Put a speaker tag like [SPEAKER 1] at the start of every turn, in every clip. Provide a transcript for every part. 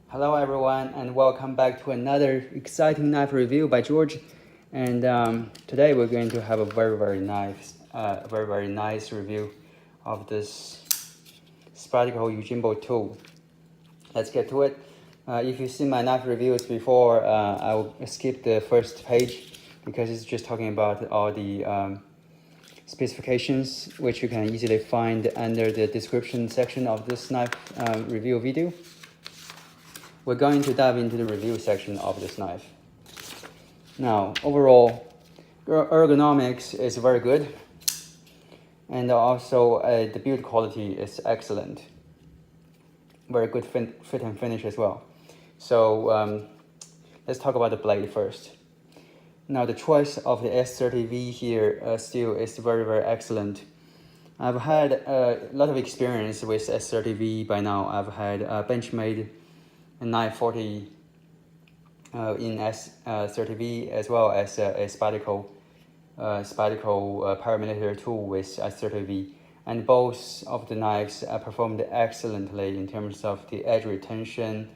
[SPEAKER 1] Hello everyone and welcome back to another exciting knife review by George. And today we're going to have a very nice review of this Spyderco Yojimbo tool. Let's get to it. If you've seen my knife reviews before, I'll skip the first page because it's just talking about all the specifications, which you can easily find under the description section of this knife review video. We're going to dive into the review section of this knife. Now, overall, ergonomics is very good, and also the build quality is excellent. Very good fit and finish as well. So let's talk about the blade first. Now, the choice of the S30V here still is very excellent. I've had a lot of experience with S30V by now. I've had Benchmade 940 in S30V as well as a Spyderco paramilitary tool with S30V, and both of the knives performed excellently in terms of the edge retention,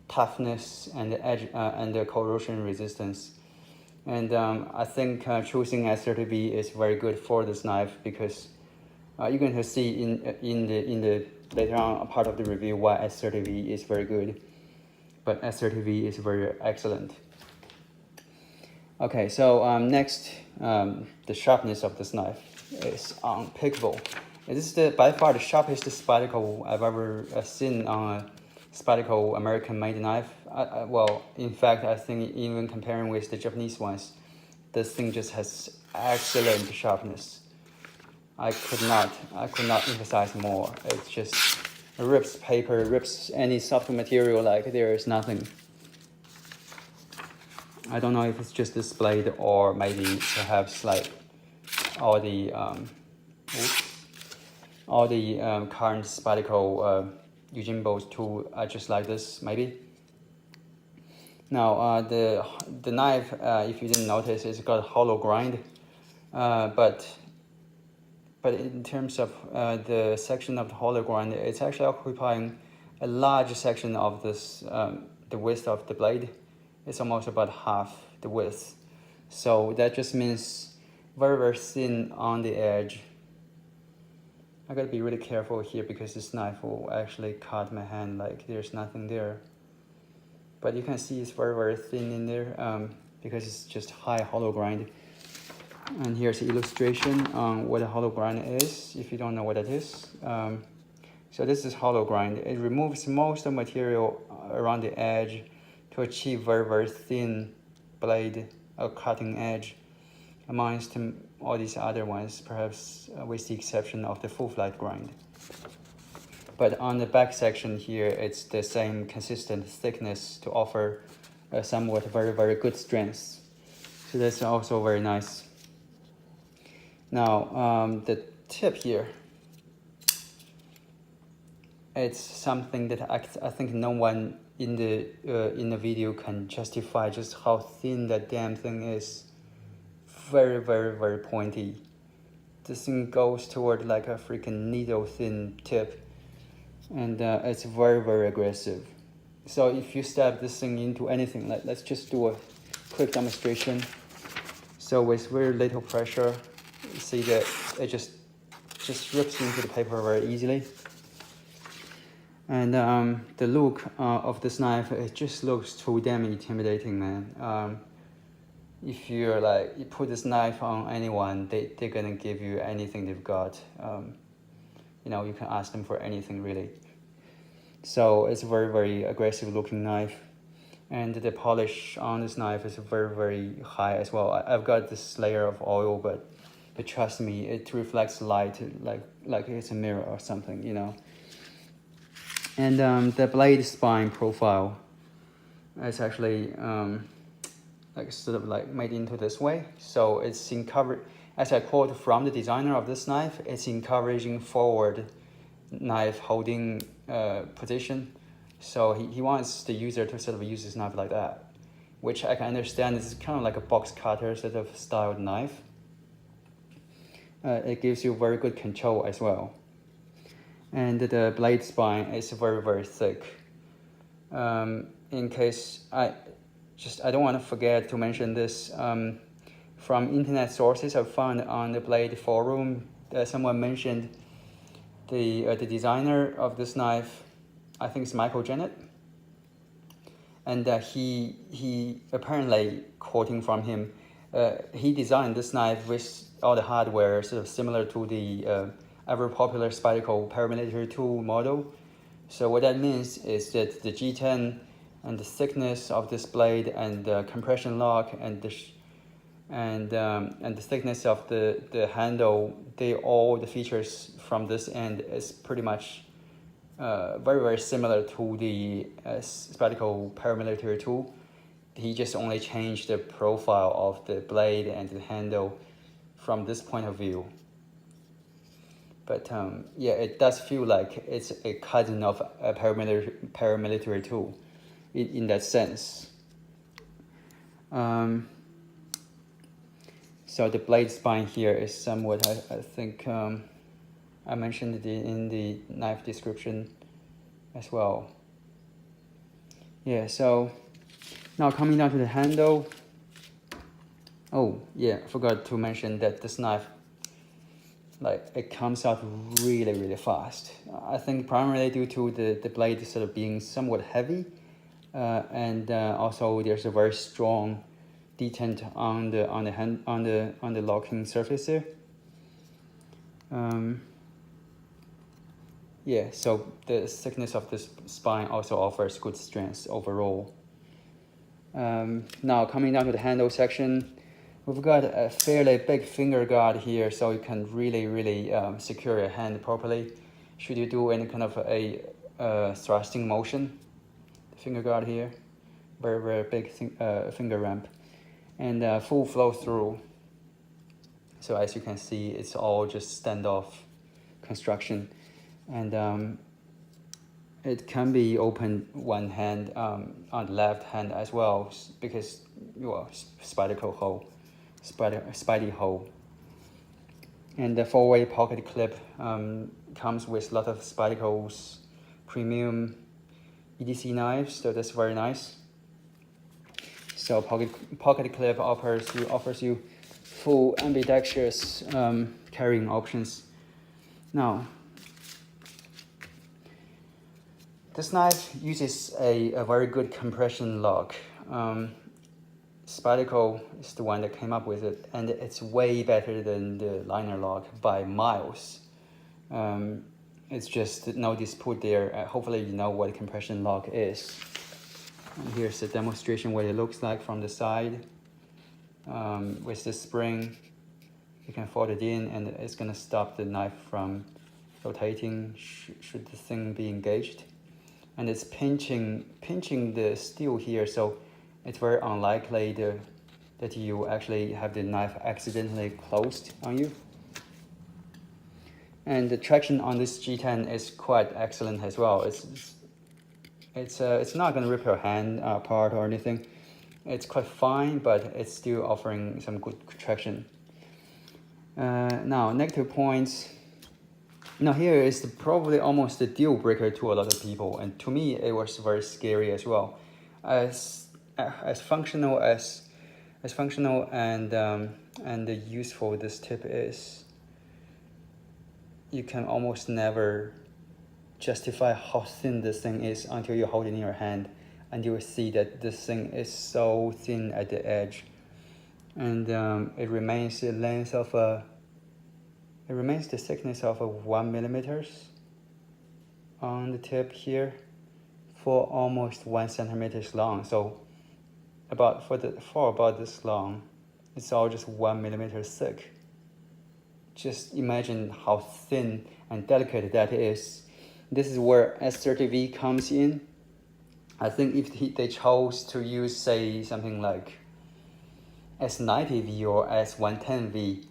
[SPEAKER 1] toughness, and the edge and the corrosion resistance. And I think choosing S30V is very good for this knife because you're going to see in the later on part of the review why S30V is very good. But S30V is very excellent. Okay, so next, the sharpness of this knife is unpickable. This is by far the sharpest Spyderco I've ever seen on a Spyderco American-made knife. Well, in fact, I think even comparing with the Japanese ones, this thing just has excellent sharpness. I could not emphasize more. It's just rips paper, rips any soft material like there is nothing. I don't know if it's just this blade or maybe perhaps like all the current Spyderco Yojimbos too are just like this maybe. Now the knife, if you didn't notice, it's got a hollow grind, but in terms of the section of the hollow grind, it's actually occupying a large section of this, the width of the blade. It's almost about half the width. So that just means very thin on the edge. I gotta be really careful here because this knife will actually cut my hand like there's nothing there. But you can see it's very thin in there because it's just high hollow grind. And here's the illustration on what a hollow grind is, if you don't know what it is. So this is hollow grind. It removes most of the material around the edge to achieve very thin blade or cutting edge amongst all these other ones, perhaps with the exception of the full flat grind. But on the back section here, it's the same consistent thickness to offer somewhat very good strength. So that's also very nice. Now, the tip here, it's something that I think no one in the video can justify just how thin that damn thing is. Very pointy. This thing goes toward like a freaking needle thin tip, and it's very aggressive. So if you stab this thing into anything, let's just do a quick demonstration. So with very little pressure, you see that it just rips into the paper very easily. And the look of this knife, it just looks too damn intimidating, man. If you're like, you put this knife on anyone, they're gonna give you anything they've got. You know, you can ask them for anything really. So it's a very aggressive looking knife. And the polish on this knife is very high as well. I've got this layer of oil, but trust me, it reflects light like it's a mirror or something, you know. And the blade spine profile is actually like sort of like made into this way. So it's in cover, as I quote from the designer of this knife, it's encouraging forward knife holding position. So he wants the user to sort of use this knife like that, which I can understand is kind of like a box cutter sort of styled knife. It gives you very good control as well. And the blade spine is very thick. In case I don't want to forget to mention this. From internet sources I found on the Blade forum, someone mentioned the designer of this knife, I think it's Michael Jennett, and he apparently, quoting from him, he designed this knife with all the hardware sort of similar to the ever popular Spyderco paramilitary tool model. So what that means is that the G10 and the thickness of this blade and the compression lock and the thickness of the handle, all the features from this end is pretty much very similar to the Spyderco paramilitary tool. He just only changed the profile of the blade and the handle from this point of view. But yeah, it does feel like it's a cousin of a paramilitary tool in that sense. So the blade spine here is somewhat, I think, I mentioned it in the knife description as well. Yeah, so now coming down to the handle. Oh yeah, I forgot to mention that this knife, like, it comes out really fast. I think primarily due to the blade sort of being somewhat heavy, and also there's a very strong detent on the locking surface there. Yeah, so the thickness of this spine also offers good strength overall. Now coming down to the handle section, we've got a fairly big finger guard here, so you can really secure your hand properly should you do any kind of a thrusting motion. The finger guard here, very big finger ramp, and full flow through. So as you can see, it's all just standoff construction, and it can be opened one hand on the left hand as well, because Spyderco hole, Spidey hole. And the 4-way pocket clip comes with a lot of Spyderco's premium EDC knives, so that's very nice. So pocket clip offers you full ambidextrous carrying options. Now, this knife uses a very good compression lock. Spyderco is the one that came up with it, and it's way better than the liner lock by miles. It's just no dispute there. Hopefully you know what a compression lock is. And here's a demonstration what it looks like from the side. With the spring, you can fold it in, and it's gonna stop the knife from rotating should the thing be engaged. And it's pinching the steel here, so it's very unlikely that you actually have the knife accidentally closed on you. And the traction on this G10 is quite excellent as well. It's not going to rip your hand apart or anything. It's quite fine, but it's still offering some good traction. Now, negative points. Now here is probably almost a deal breaker to a lot of people, and to me it was very scary as well. As functional and useful this tip is, you can almost never justify how thin this thing is until you hold it in your hand, and you will see that this thing is so thin at the edge, and it remains the thickness of 1 millimeter on the tip here for almost 1 centimeter long. So for about this long, it's all just 1 millimeter thick. Just imagine how thin and delicate that is. This is where S30V comes in. I think if they chose to use, say, something like S90V or S110V,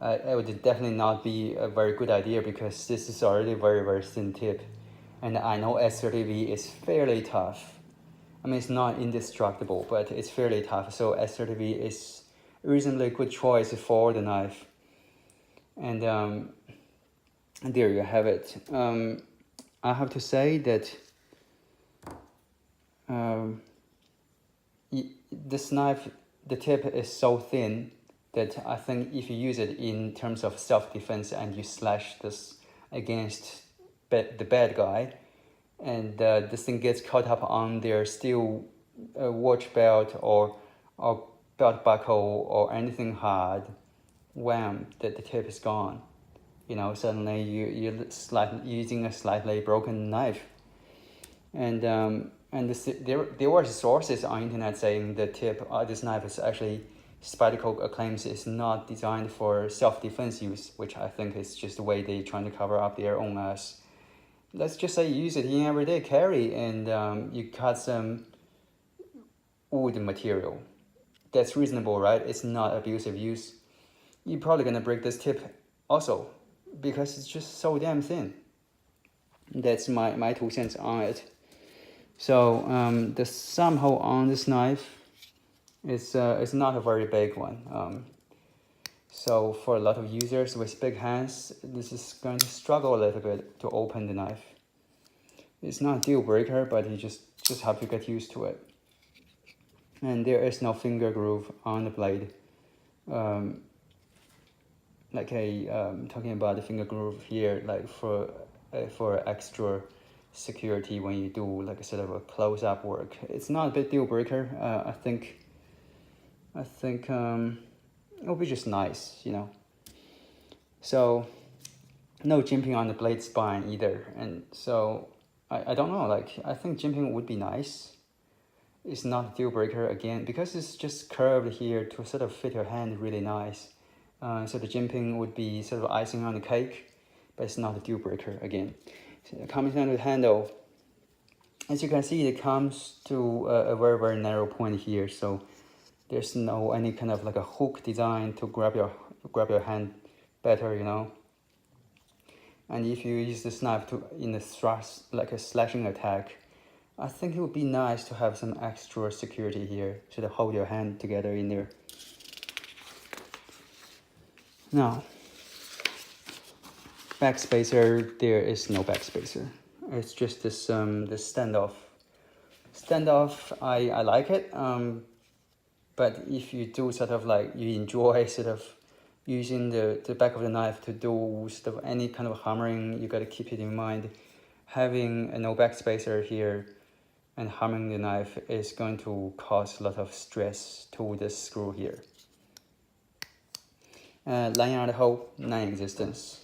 [SPEAKER 1] it would definitely not be a very good idea, because this is already very thin tip, and I know S30V is fairly tough. I mean, it's not indestructible, but it's fairly tough, so S30V is a reasonably good choice for the knife. And there you have it. I have to say that this knife, the tip is so thin that I think if you use it in terms of self-defense and you slash this against the bad guy, and this thing gets caught up on their steel watch belt or belt buckle or anything hard, wham, the tip is gone. You know, suddenly you're using a slightly broken knife. And there were sources on internet saying the tip of this knife is actually, Spyderco claims is not designed for self-defense use, which I think is just the way they're trying to cover up their own ass. Let's just say you use it in everyday carry and you cut some wood material. That's reasonable, right? It's not abusive use. You're probably gonna break this tip also because it's just so damn thin. That's my 2 cents on it. So the thumb hole on this knife is not a very big one. So for a lot of users with big hands, this is going to struggle a little bit to open the knife. It's not a deal breaker, but you just have to get used to it. And there is no finger groove on the blade. Talking about the finger groove here, like for extra security when you do like a sort of a close-up work. It's not a big deal breaker. I think it'll be just nice, you know. So no jimping on the blade spine either, and so I don't know, like I think jimping would be nice. It's not a deal breaker again because it's just curved here to sort of fit your hand really nice. So the jimping would be sort of icing on the cake, but it's not a deal breaker again. So coming down to the handle, as you can see, it comes to a very, very narrow point here. So there's no any kind of like a hook design to grab your hand better, you know. And if you use this knife in a thrust, like a slashing attack, I think it would be nice to have some extra security here to hold your hand together in there. Now, backspacer, there is no backspacer. It's just this standoff. Standoff, I like it. But if you do sort of like, you enjoy sort of using the back of the knife to do sort of any kind of hammering, you got to keep it in mind. Having a no backspacer here and hammering the knife is going to cause a lot of stress to this screw here. Lanyard hole, non-existence,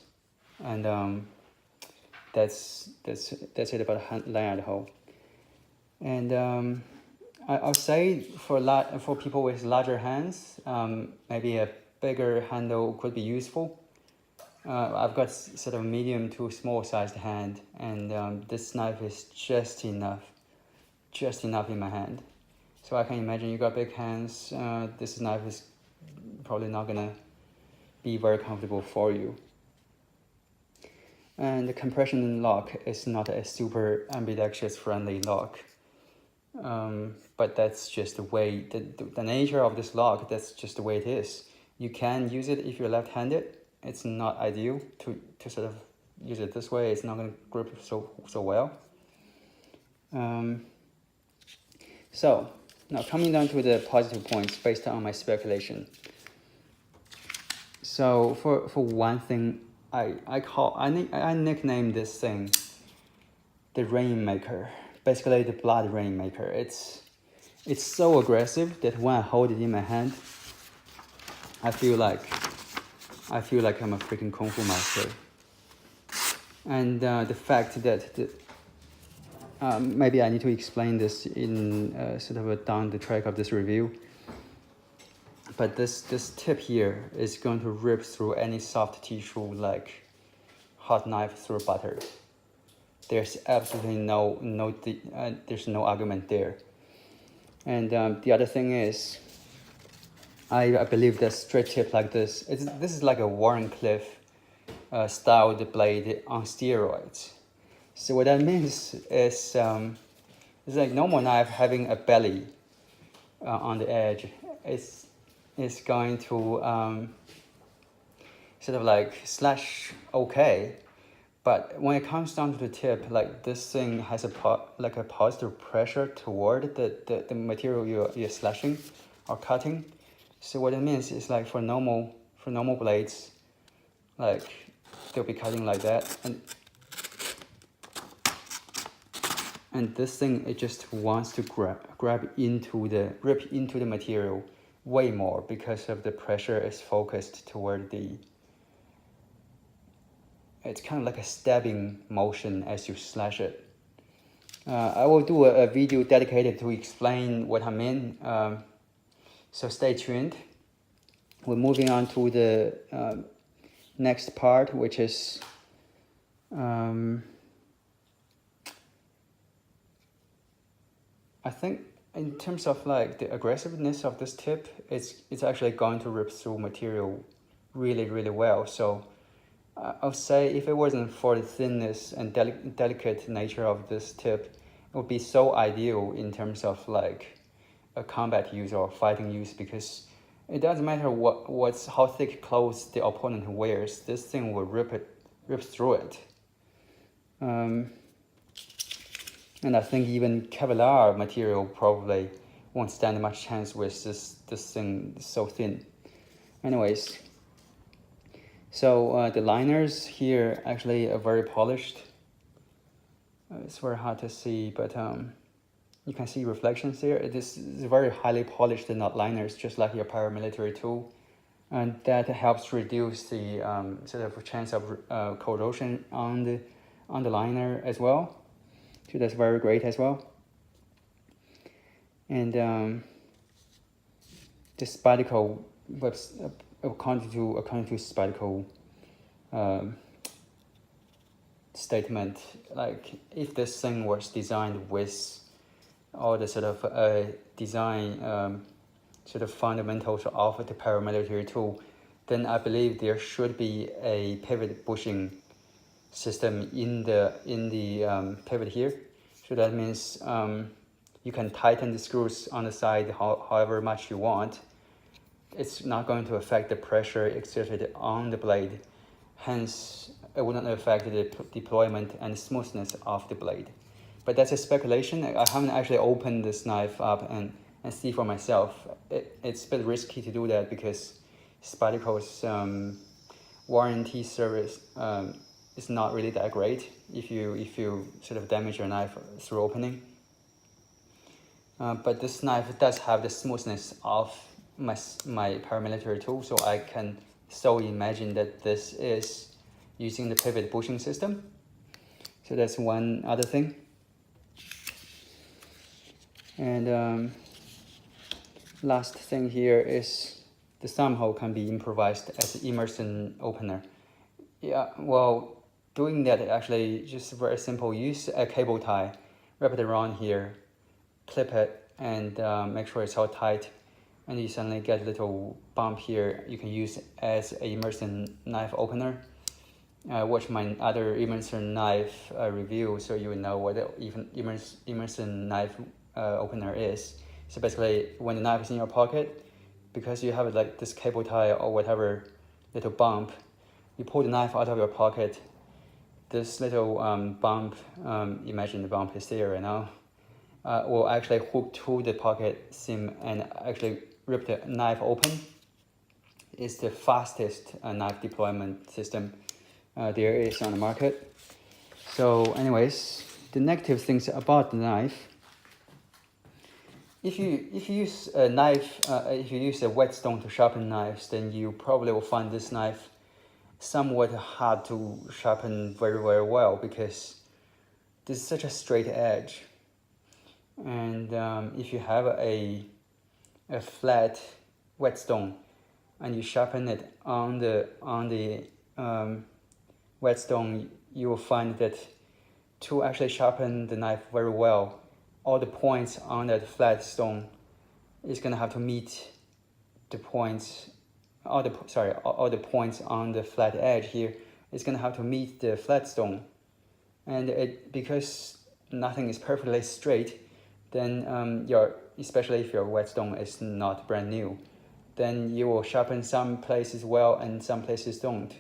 [SPEAKER 1] and that's it about lanyard hole. And I'll say for people with larger hands, maybe a bigger handle could be useful. I've got sort of medium to small sized hand, and this knife is just enough in my hand. So I can imagine you got big hands. This knife is probably not gonna be very comfortable for you. And the compression lock is not a super ambidextrous friendly lock. But that's just the way, the nature of this lock, that's just the way it is. You can use it if you're left-handed. It's not ideal to sort of use it this way. It's not going to grip so well. So now coming down to the positive points based on my speculation. So for one thing, I nicknamed this thing the Rainmaker. Basically the blood Rainmaker. It's so aggressive that when I hold it in my hand, I feel like I'm a freaking Kung Fu master. And the fact that maybe I need to explain this in sort of down the track of this review. But this tip here is going to rip through any soft tissue like hot knife through butter. There's absolutely there's no argument there. And the other thing is, I believe that straight tip like this is like a Warrenclyffe styled blade on steroids. So what that means is it's like normal knife having a belly on the edge. It's going to sort of like slash okay, But when it comes down to the tip, like this thing has a positive pressure toward the material you're slashing or cutting. So what it means is like for normal blades, like they'll be cutting like that, and this thing, it just wants to rip into the material way more because of the pressure is focused toward the. It's kind of like a stabbing motion as you slash it. I will do a video dedicated to explain what I mean. So stay tuned. We're moving on to the next part, which is I think in terms of like the aggressiveness of this tip, it's actually going to rip through material really, really well. So I would say if it wasn't for the thinness and delicate nature of this tip, it would be so ideal in terms of like a combat use or fighting use, because it doesn't matter how thick clothes the opponent wears, this thing will rip through it. And I think even Kevlar material probably won't stand much chance with this thing so thin. Anyways, so the liners here actually are very polished. It's very hard to see, but you can see reflections here. This is very highly polished nut liners, just like your paramilitary tool, and that helps reduce the sort of chance of corrosion on the liner as well. So that's very great as well. And the Spyderco according to Spyderco statement, like if this thing was designed with all the sort of design sort of fundamentals of the paramilitary tool, then I believe there should be a pivot bushing system in the pivot here. So that means you can tighten the screws on the side however much you want. It's not going to affect the pressure exerted on the blade, hence it wouldn't affect the deployment and smoothness of the blade. But that's a speculation. I haven't actually opened this knife up and see for myself. It's a bit risky to do that because Spyderco's warranty service is not really that great if you sort of damage your knife through opening. But this knife does have the smoothness of my paramilitary tool, so I can so imagine that this is using the pivot bushing system. So that's one other thing. And last thing here is the thumb hole can be improvised as an immersion opener. Yeah, well, doing that actually just very simple. Use a cable tie, wrap it around here, clip it, and make sure it's all tight. And you suddenly get a little bump here. You can use it as an immersion knife opener. Watch my other immersion knife review so you will know what the immersion knife opener is. So basically, when the knife is in your pocket, because you have like this cable tie or whatever little bump, you pull the knife out of your pocket. This little bump, imagine the bump is there right now, will actually hook to the pocket seam and actually rip the knife open. It's the fastest knife deployment system there is on the market. So anyways, the negative things about the knife. If you use a knife, if you use a whetstone to sharpen knives, then you probably will find this knife somewhat hard to sharpen very, very well because this is such a straight edge. And if you have a flat whetstone and you sharpen it on the whetstone, you will find that to actually sharpen the knife very well, all the points on that flat stone is going to have to meet the points. All the points on the flat edge here is going to have to meet the flat stone, and because nothing is perfectly straight, then especially if your whetstone is not brand new, then you will sharpen some places well and some places don't.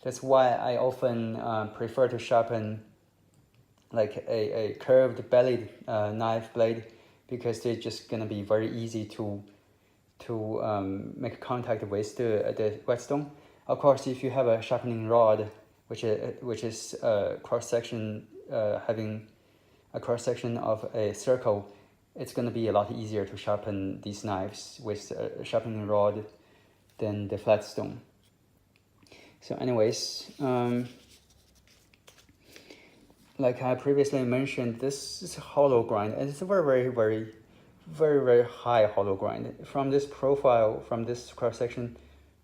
[SPEAKER 1] That's why I often prefer to sharpen like a curved bellied knife blade, because they're just gonna be very easy to make contact with the whetstone. Of course, if you have a sharpening rod, which is cross section having a cross section of a circle, it's gonna be a lot easier to sharpen these knives with a sharpening rod than the flat stone. So, anyways, like I previously mentioned, this is a hollow grind, and it's a very high hollow grind. From this profile, from this cross section,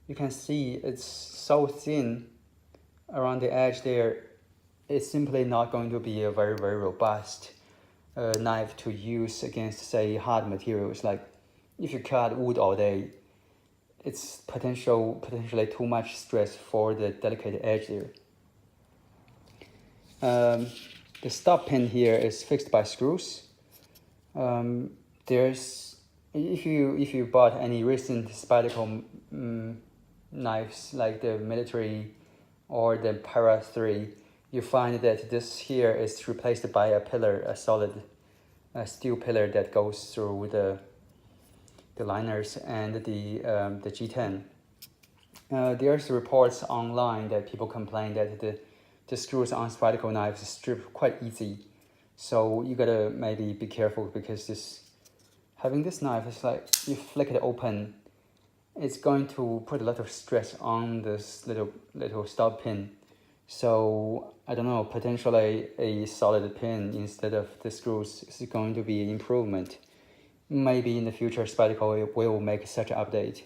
[SPEAKER 1] you can see it's so thin around the edge there. It's simply not going to be a very robust knife to use against, say, hard materials. Like if you cut wood all day, it's potentially too much stress for the delicate edge there. The stop pin here is fixed by screws. There's, if you bought any recent Spyderco knives like the military or the Para 3, you find that this here is replaced by a pillar, a solid steel pillar that goes through the liners and the G10. There's reports online that people complain that the screws on Spyderco knives strip quite easy, so you gotta maybe be careful, because having this knife is like you flick it open, it's going to put a lot of stress on this little stop pin. So I don't know, potentially a solid pin instead of the screws is going to be an improvement. Maybe in the future Spyderco will make such an update,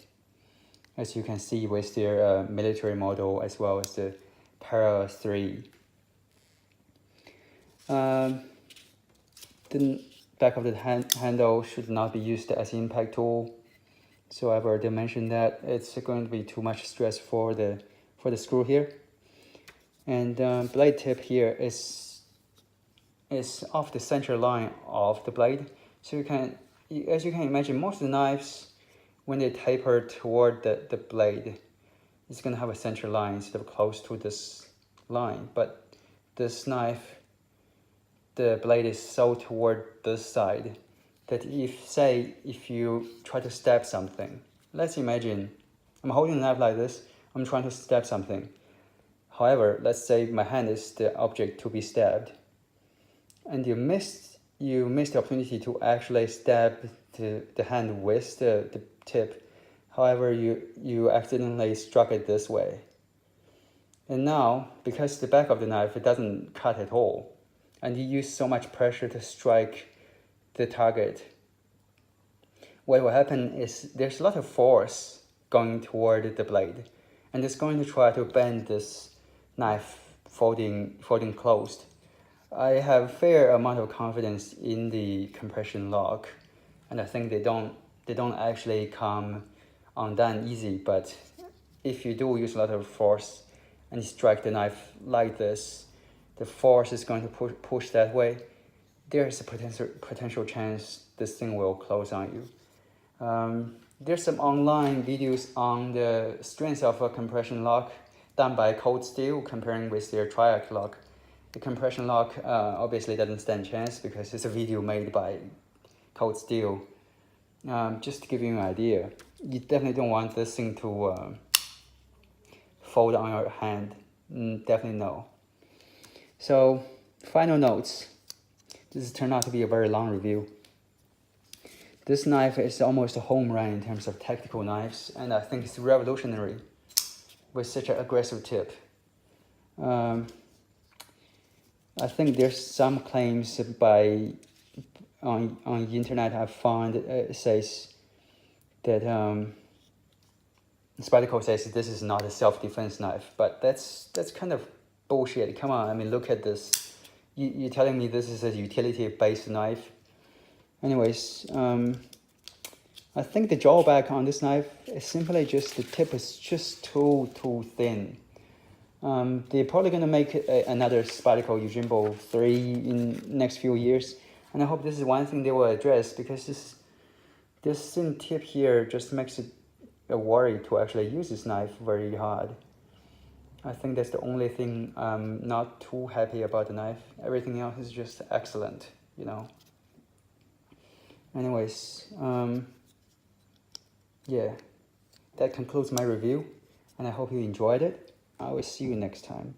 [SPEAKER 1] as you can see with their military model as well as the Para 3. The back of the handle should not be used as an impact tool. So I've already mentioned that it's going to be too much stress for the screw here. And blade tip here is off the center line of the blade. So as you can imagine, most of the knives, when they taper toward the blade, it's going to have a center line instead of close to this line. But this knife, the blade is so toward this side that if you try to stab something, let's imagine I'm holding a knife like this, I'm trying to stab something. However, let's say my hand is the object to be stabbed, and you missed the opportunity to actually stab the hand with the tip. However, you accidentally struck it this way. And now, because the back of the knife, it doesn't cut at all, and you use so much pressure to strike the target, what will happen is there's a lot of force going toward the blade, and it's going to try to bend this knife folding closed. I have fair amount of confidence in the compression lock, and I think they don't actually come undone easy. But if you do use a lot of force and you strike the knife like this, the force is going to push that way. There's a potential chance this thing will close on you. There's some online videos on the strength of a compression lock done by Cold Steel comparing with their Triac lock. The compression lock obviously doesn't stand a chance because it's a video made by Cold Steel. Just to give you an idea, you definitely don't want this thing to fold on your hand. Definitely no. So, final notes. This has turned out to be a very long review. This knife is almost a home run in terms of tactical knives, and I think it's revolutionary with such an aggressive tip. I think there's some claims on the internet I found says that Spyderco says this is not a self-defense knife, but that's kind of bullshit. Come on, I mean, look at this. You're telling me this is a utility-based knife? Anyways, I think the drawback on this knife is simply just the tip is just too thin. They're probably going to make another Spyderco Yojimbo 3 in next few years, and I hope this is one thing they will address, because this thin tip here just makes it a worry to actually use this knife very hard. I think that's the only thing I'm not too happy about the knife. Everything else is just excellent, you know. Anyways, yeah, that concludes my review, and I hope you enjoyed it. I will see you next time.